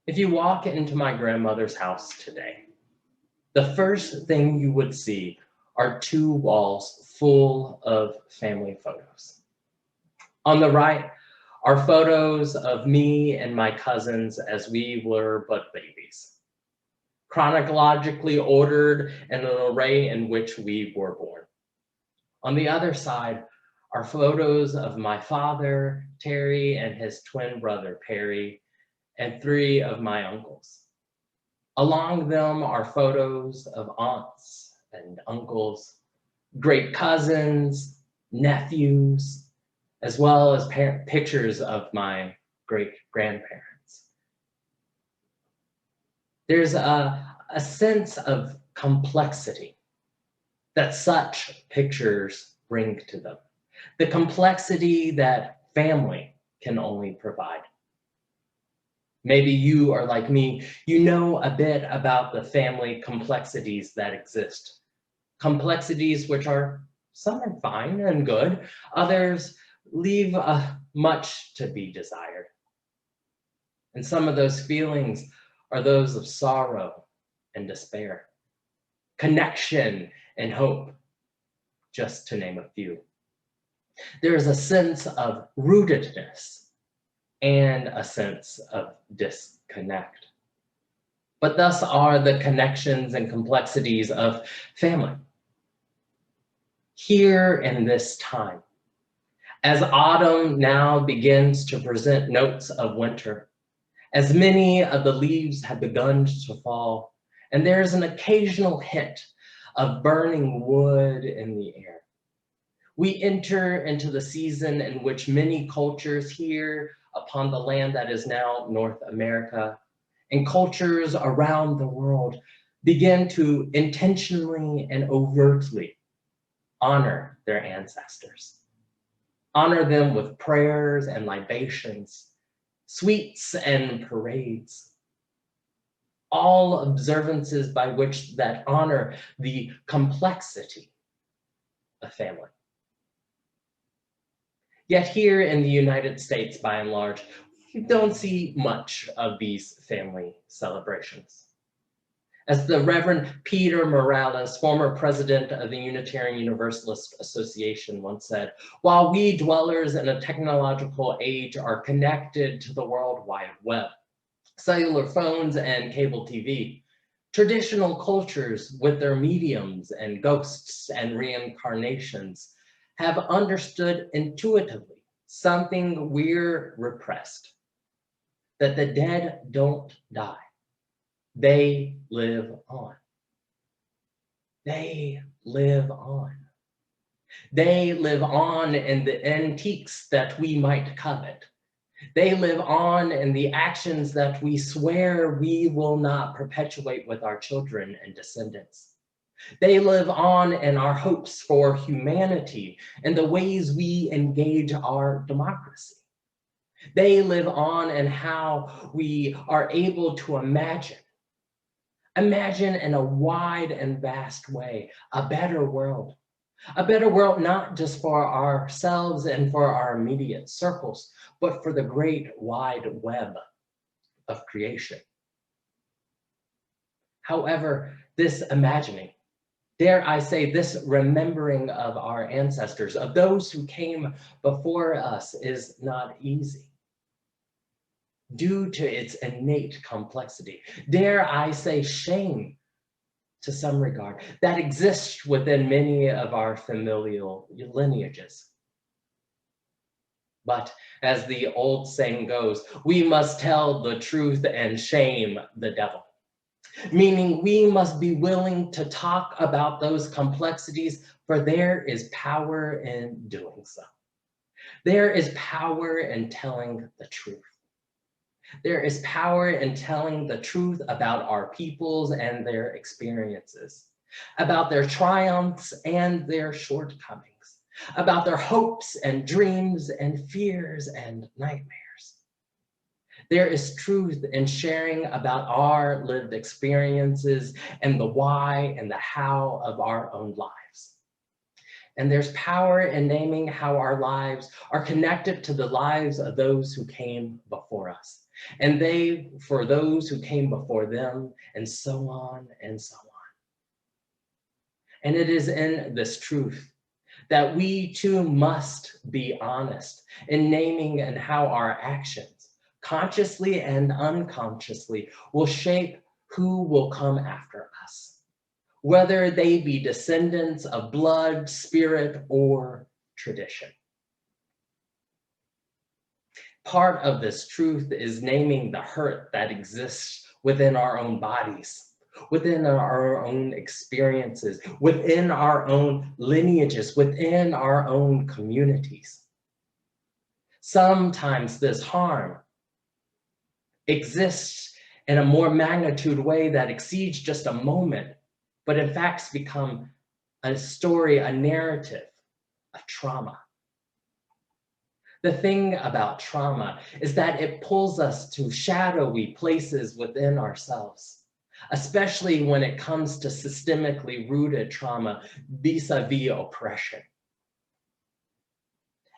If you walk into my grandmother's house today, the first thing you would see are two walls full of family photos. On the right are photos of me and my cousins as we were but babies, chronologically ordered in an array in which we were born. On the other side are photos of my father, Terry, and his twin brother, Perry, and three of my uncles. Along them are photos of aunts and uncles, great cousins, nephews, as well as pictures of my great grandparents. There's a sense of complexity that such pictures bring to them, the complexity that family can only provide. Maybe you are like me, you know a bit about the family complexities that exist. Complexities which are, some are fine and good, others leave much to be desired. And some of those feelings are those of sorrow and despair, connection and hope, just to name a few. There is a sense of rootedness and a sense of disconnect. But thus are the connections and complexities of family. Here in this time, as autumn now begins to present notes of winter, as many of the leaves have begun to fall, and there's an occasional hint of burning wood in the air, we enter into the season in which many cultures here upon the land that is now North America and cultures around the world begin to intentionally and overtly honor their ancestors. Honor them with prayers and libations, sweets and parades, all observances by which that honor the complexity of family. Yet here in the United States, by and large, you don't see much of these family celebrations. As the Reverend Peter Morales, former president of the Unitarian Universalist Association, once said, while we dwellers in a technological age are connected to the World Wide Web, cellular phones and cable TV, traditional cultures with their mediums and ghosts and reincarnations have understood intuitively something we're repressed, that the dead don't die. They live on. They live on. They live on in the antiques that we might covet. They live on in the actions that we swear we will not perpetuate with our children and descendants. They live on in our hopes for humanity and the ways we engage our democracy. They live on in how we are able to imagine in a wide and vast way, a better world not just for ourselves and for our immediate circles, but for the great wide web of creation. However, this imagining, dare I say, this remembering of our ancestors, of those who came before us, is not easy due to its innate complexity. Dare I say shame to some regard that exists within many of our familial lineages. But as the old saying goes, we must tell the truth and shame the devil. Meaning we must be willing to talk about those complexities, for there is power in doing so. There is power in telling the truth. There is power in telling the truth about our peoples and their experiences, about their triumphs and their shortcomings, about their hopes and dreams and fears and nightmares. There is truth in sharing about our lived experiences and the why and the how of our own lives. And there's power in naming how our lives are connected to the lives of those who came before us, and they for those who came before them, and so on and so on. And it is in this truth that we too must be honest in naming and how our actions, consciously and unconsciously, will shape who will come after us, whether they be descendants of blood, spirit, or tradition. Part of this truth is naming the hurt that exists within our own bodies, within our own experiences, within our own lineages, within our own communities. Sometimes this harm exists in a more magnitude way that exceeds just a moment, but in fact become a story, a narrative, a trauma. The thing about trauma is that it pulls us to shadowy places within ourselves, especially when it comes to systemically rooted trauma vis-a-vis oppression.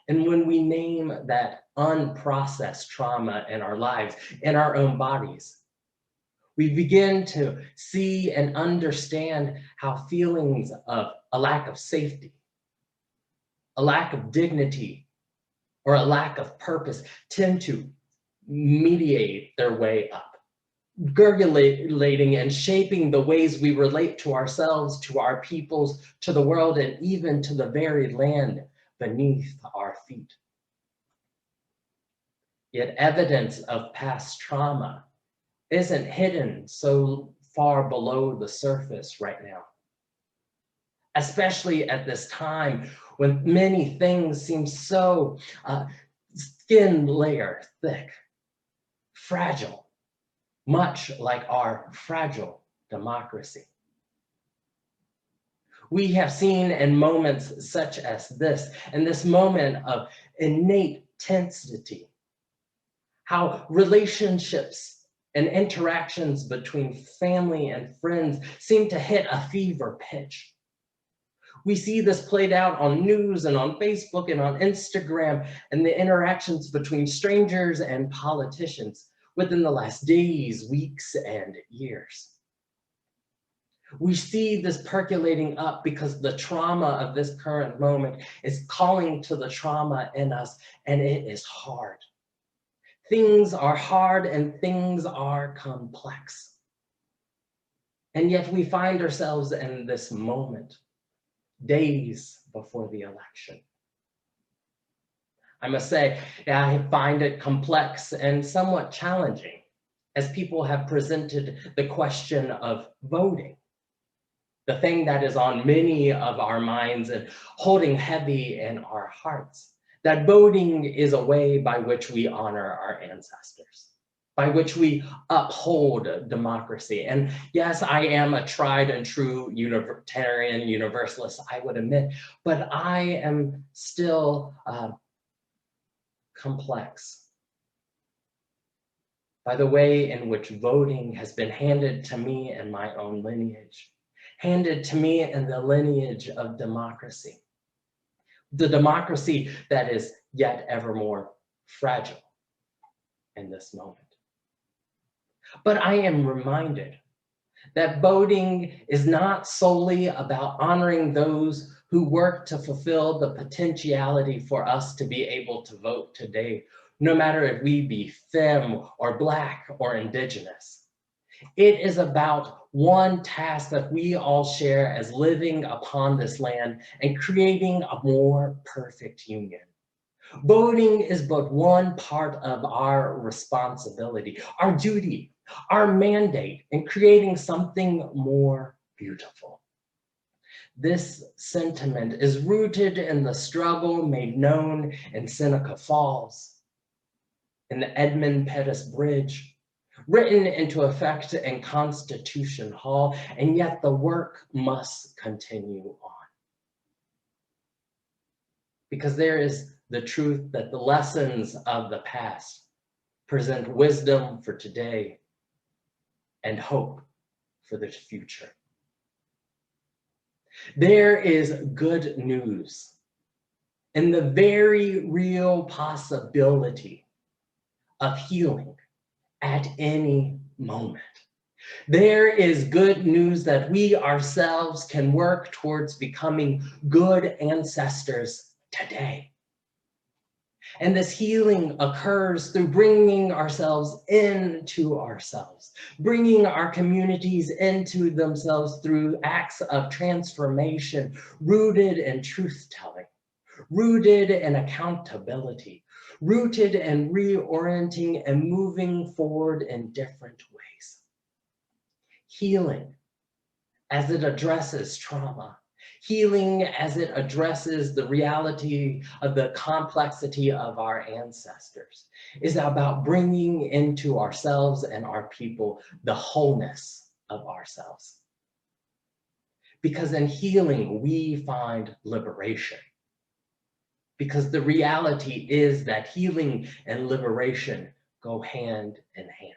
And when we name that unprocessed trauma in our lives, in our own bodies, we begin to see and understand how feelings of a lack of safety, a lack of dignity, or a lack of purpose tend to mediate their way up, gurgulating and shaping the ways we relate to ourselves, to our peoples, to the world, and even to the very land beneath our feet. Yet evidence of past trauma isn't hidden so far below the surface right now, especially at this time when many things seem so thin layer thick, fragile, much like our fragile democracy. We have seen in moments such as this, in this moment of innate tensity, how relationships and interactions between family and friends seem to hit a fever pitch. We see this played out on news and on Facebook and on Instagram, and the interactions between strangers and politicians within the last days, weeks, and years. We see this percolating up because the trauma of this current moment is calling to the trauma in us, and it is hard. Things are hard and things are complex. And yet we find ourselves in this moment, days before the election. I must say, I find it complex and somewhat challenging as people have presented the question of voting, the thing that is on many of our minds and holding heavy in our hearts, that voting is a way by which we honor our ancestors, by which we uphold democracy. And yes, I am a tried and true Unitarian Universalist, I would admit, but I am still complex by the way in which voting has been handed to me in my own lineage, handed to me in the lineage of democracy, the democracy that is yet ever more fragile in this moment. But I am reminded that voting is not solely about honoring those who work to fulfill the potentiality for us to be able to vote today, no matter if we be femme or Black or Indigenous. It is about one task that we all share as living upon this land and creating a more perfect union. Voting is but one part of our responsibility, our duty, our mandate in creating something more beautiful. This sentiment is rooted in the struggle made known in Seneca Falls, in the Edmund Pettus Bridge, written into effect in Constitution Hall, and yet the work must continue on. Because there is the truth that the lessons of the past present wisdom for today and hope for the future. There is good news in the very real possibility of healing at any moment. There is good news that we ourselves can work towards becoming good ancestors today. And this healing occurs through bringing ourselves into ourselves, bringing our communities into themselves through acts of transformation rooted in truth-telling, rooted in accountability, rooted in reorienting and moving forward in different ways. Healing as it addresses trauma, healing as it addresses the reality of the complexity of our ancestors, is about bringing into ourselves and our people the wholeness of ourselves. Because in healing, we find liberation. Because the reality is that healing and liberation go hand in hand.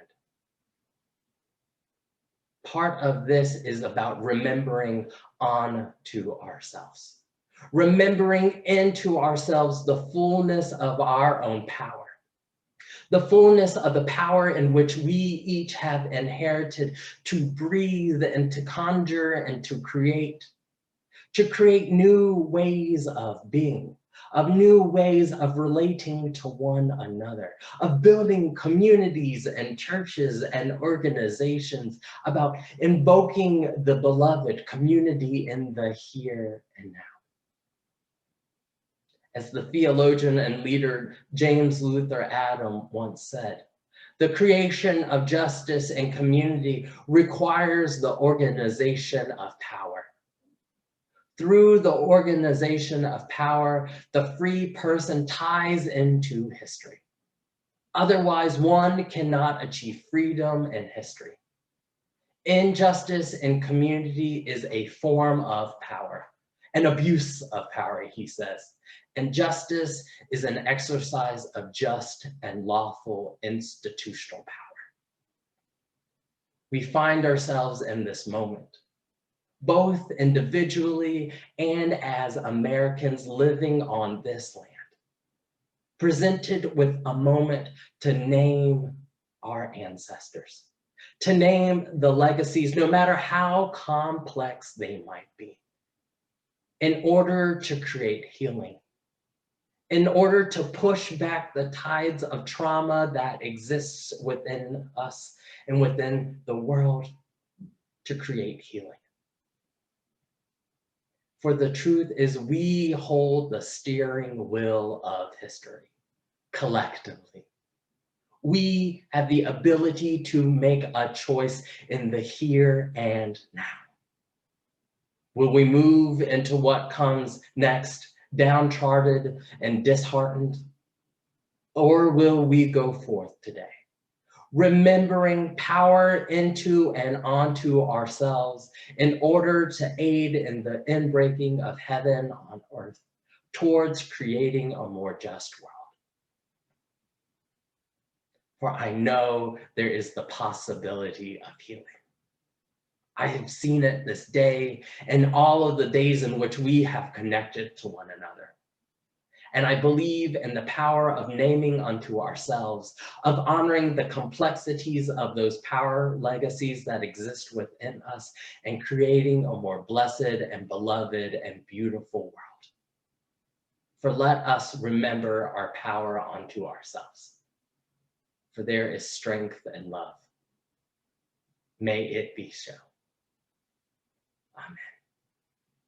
Part of this is about remembering onto ourselves, remembering into ourselves the fullness of our own power, the fullness of the power in which we each have inherited to breathe and to conjure and to create new ways of being, of new ways of relating to one another, of building communities and churches and organizations, about invoking the beloved community in the here and now. As the theologian and leader James Luther Adam once said, the creation of justice and community requires the organization of power. Through the organization of power, the free person ties into history. Otherwise, one cannot achieve freedom in history. Injustice in community is a form of power, an abuse of power, he says. And justice is an exercise of just and lawful institutional power. We find ourselves in this moment, both individually and as Americans living on this land, presented with a moment to name our ancestors, to name the legacies, no matter how complex they might be, in order to create healing, in order to push back the tides of trauma that exists within us and within the world, to create healing. For the truth is, we hold the steering wheel of history collectively. We have the ability to make a choice in the here and now. Will we move into what comes next, downtrodden and disheartened? Or will we go forth today, remembering power into and onto ourselves in order to aid in the inbreaking of heaven on earth towards creating a more just world? For I know there is the possibility of healing. I have seen it this day and all of the days in which we have connected to one another. And I believe in the power of naming unto ourselves, of honoring the complexities of those power legacies that exist within us and creating a more blessed and beloved and beautiful world. For let us remember our power unto ourselves. For there is strength and love. May it be so. Amen.